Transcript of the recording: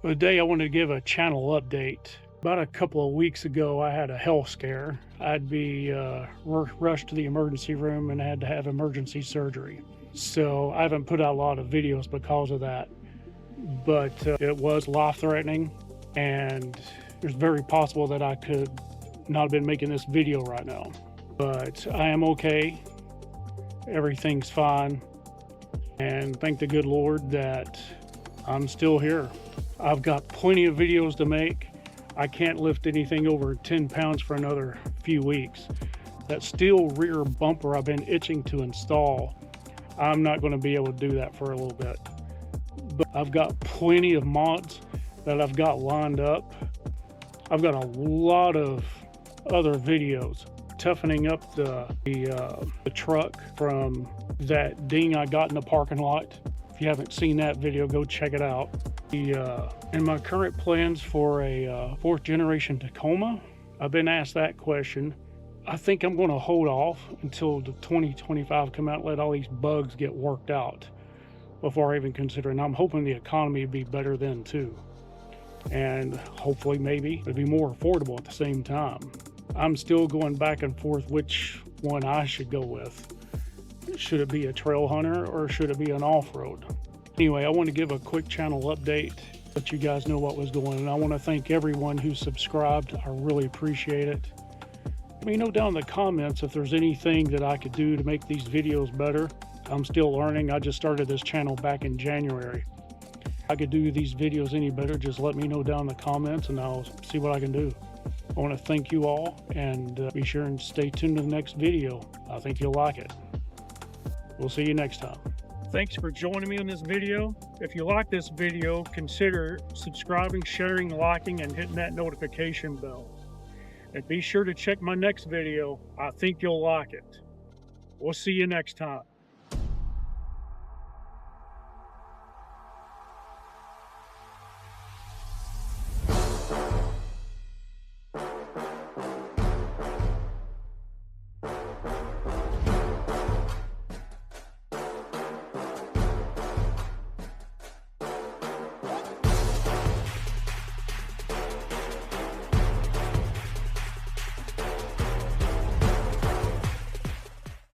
Today I wanted to give a channel update. About a couple of weeks ago, I had a health scare. I'd be rushed to the emergency room and had to have emergency surgery. So I haven't put out a lot of videos because of that. But it was life-threatening, and it's very possible that I could not have been making this video right now. But I am okay. Everything's fine. And thank the good Lord that I'm still here. I've got plenty of videos to make. I can't lift anything over 10 pounds for another few weeks. That steel rear bumper I've been itching to install, I'm not going to be able to do that for a little bit. But I've got plenty of mods that I've got lined up. I've got a lot of other videos toughening up the truck from that ding I got in the parking lot. If you haven't seen that video, go check it out. And my current plans for a fourth generation Tacoma, I've been asked that question. I think I'm going to hold off until the 2025 come out and let all these bugs get worked out before I even consider it. And I'm hoping the economy would be better then too. And hopefully maybe it'd be more affordable at the same time. I'm still going back and forth which one I should go with. Should it be a trail hunter or should it be an off-road? Anyway, I want to give a quick channel update, let you guys know what was going on. I want to thank everyone who subscribed. I really appreciate it. Let me know down in the comments if there's anything that I could do to make these videos better. I'm still learning. I just started this channel back in January. If I could do these videos any better, just let me know down in the comments and I'll see what I can do. I want to thank you all, and be sure and stay tuned to the next video. I think you'll like it. We'll see you next time. Thanks for joining me in this video. If you like this video, consider subscribing, sharing, liking, and hitting that notification bell. And be sure to check my next video. I think you'll like it. We'll see you next time.